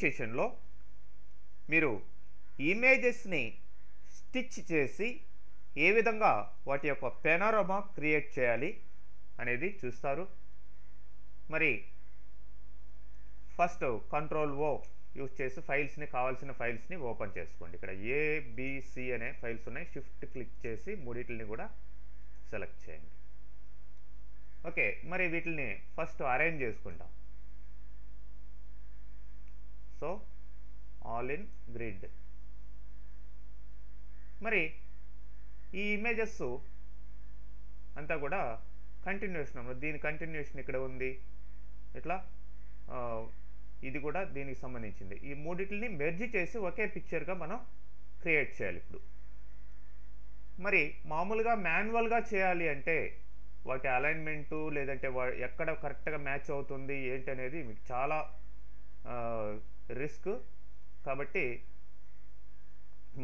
సెషన్లో మీరు ఇమేజెస్ని స్టిచ్ చేసి ఏ విధంగా వాటి యొక్క పెనోరమా క్రియేట్ చేయాలి అనేది చూస్తారు. మరి ఫస్ట్ కంట్రోల్-O యూజ్ చేసి కావాల్సిన ఫైల్స్ని ఓపెన్ చేసుకోండి. ఇక్కడ ABC అనే ఫైల్స్ ఉన్నాయి. షిఫ్ట్ క్లిక్ చేసి మూడింటిని కూడా సెలెక్ట్ చేయండి. ఓకే, మరి వీటిని ఫస్ట్ అరేంజ్ చేసుకుంటాం. So all in grid. మరి ఈ ఇమేజెస్ అంతా కూడా కంటిన్యూషన్, దీని కంటిన్యూషన్ ఇక్కడ ఉంది. ఇట్లా ఇది కూడా దీనికి సంబంధించింది. ఈ మూడింటిని మెర్జ్ చేసి ఒకే పిక్చర్గా మనం క్రియేట్ చేయాలి. ఇప్పుడు మరి మామూలుగా మాన్యువల్గా చేయాలి అంటే వాటి అలైన్మెంటు లేదంటే ఎక్కడ కరెక్ట్గా మ్యాచ్ అవుతుంది ఏంటి అనేది మీకు చాలా రిస్క్. కాబట్టి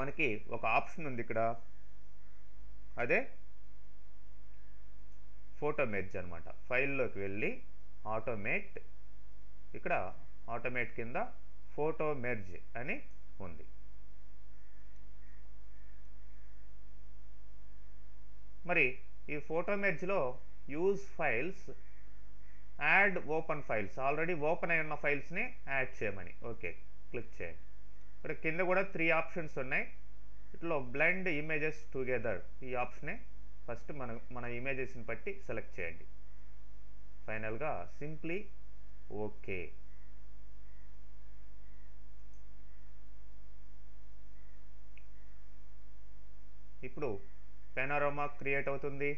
మనకి ఒక ఆప్షన్ ఉంది ఇక్కడ, అదే ఫోటో మెర్జ్ అనమాట. ఫైల్లోకి వెళ్ళి ఆటోమేట్, ఇక్కడ ఆటోమేట్ కింద ఫోటో మెర్జ్ అని ఉంది. మరి ఈ ఫోటో మెర్జ్లో use files, add open files, already open అయి ఉన్న ఫైల్స్ని యాడ్ చేయమని. ఓకే, క్లిక్ చేయండి. ఇక్కడ కింద కూడా 3 ఆప్షన్స్ ఉన్నాయి. ఇట్లా బ్లెండ్ ఇమేజెస్ టుగెదర్, ఈ ఆప్షనే ఫస్ట్ మన ఇమేజెస్ని బట్టి సెలెక్ట్ చేయండి. ఫైనల్గా సింప్లీ ఓకే. ఇప్పుడు పెనోరమా క్రియేట్ అవుతుంది.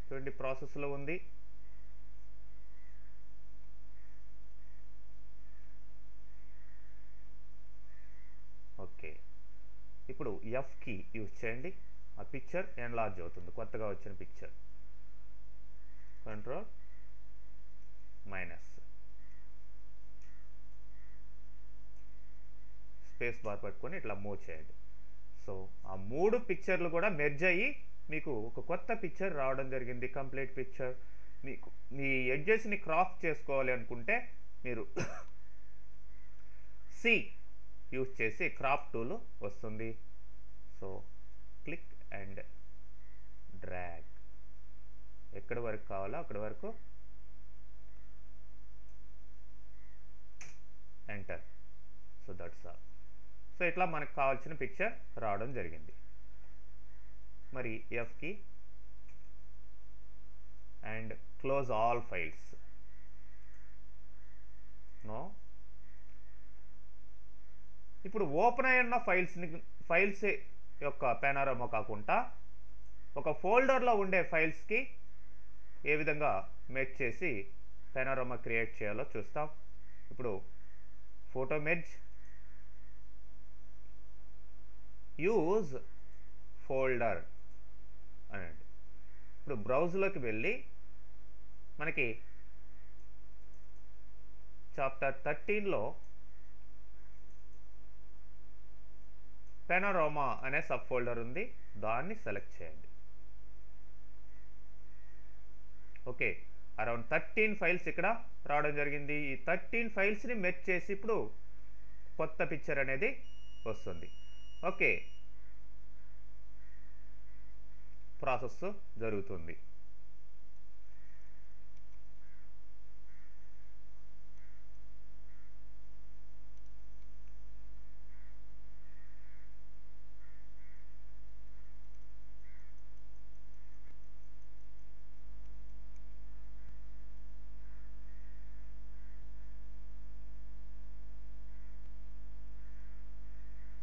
చూడండి, ప్రాసెస్లో ఉంది. ఓకే, ఇప్పుడు F కీ యూజ్ చేయండి. ఆ పిక్చర్ ఎన్లార్జ్ అవుతుంది, కొత్తగా వచ్చిన పిక్చర్. కంట్రోల్-, స్పేస్ బార్ పట్టుకొని ఇట్లా మూవ్ చేయండి. సో ఆ 3 పిక్చర్లు కూడా మెర్జ్ అయ్యి మీకు ఒక కొత్త పిక్చర్ రావడం జరిగింది, కంప్లీట్ పిక్చర్. మీకు మీ ఎడ్జెస్ని క్రాప్ చేసుకోవాలి అనుకుంటే మీరు C యూజ్ చేసి క్రాప్ టూల్ వస్తుంది. సో క్లిక్ అండ్ డ్రాగ్, ఎక్కడి వరకు కావాలో అక్కడి వరకు enter. So that's all. So ఇట్లా మనకు కావాల్సిన పిక్చర్ రావడం జరిగింది. మరి F key and close all files. No, ఇప్పుడు ఓపెన్ అయి ఉన్న ఫైల్స్ యొక్క పెనోరమా కాకుండా ఒక ఫోల్డర్లో ఉండే ఫైల్స్కి ఏ విధంగా మెర్జ్ చేసి పెనోరమా క్రియేట్ చేయాలో చూస్తాం. ఇప్పుడు ఫోటో మెర్జ్, యూజ్ ఫోల్డర్ అనండి. ఇప్పుడు బ్రౌజ్లోకి వెళ్ళి మనకి చాప్టర్ 13లో పెనోరమా అనే సబ్ ఫోల్డర్ ఉంది, దాన్ని సెలెక్ట్ చేయండి. ఓకే, అరౌండ్ 13 ఫైల్స్ ఇక్కడ రావడం జరిగింది. ఈ 13 ఫైల్స్ని మెర్జ్ చేసి ఇప్పుడు కొత్త పిక్చర్ అనేది వస్తుంది. ఓకే, ప్రాసెస్ జరుగుతుంది.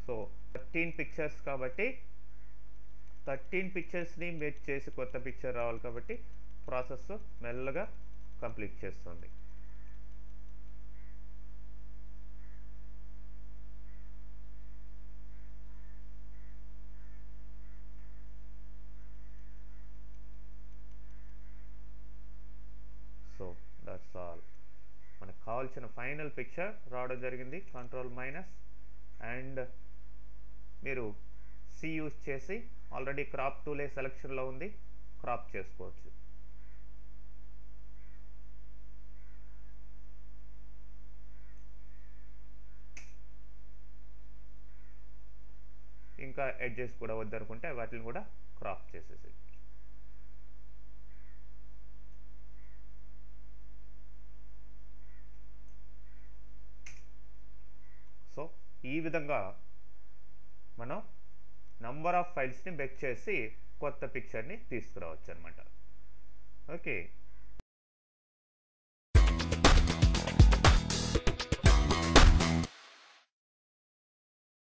సో 13 పిక్చర్స్ కాబట్టి 13 పిక్చర్స్ని మెర్జ్ చేసి కొత్త పిక్చర్ రావాలి కాబట్టి ప్రాసెస్ మెల్లగా కంప్లీట్ చేస్తుంది. So that's all. మనకు కావాల్సిన ఫైనల్ పిక్చర్ రావడం జరిగింది. కంట్రోల్-, అండ్ మీరు C యూజ్ చేసి ఆల్రెడీ క్రాప్ టూలే సెలెక్షన్లో ఉంది, క్రాప్ చేసుకోవచ్చు. ఇంకా ఎడ్జెస్ కూడా వద్దనుకుంటే వాటిని కూడా క్రాప్ చేసేసి. సో ఈ విధంగా మనం నంబర్ ఆఫ్ ఫైల్స్ని బెక్ చేసి కొత్త పిక్చర్ని తీసుకురావచ్చు అనమాట. ఓకే,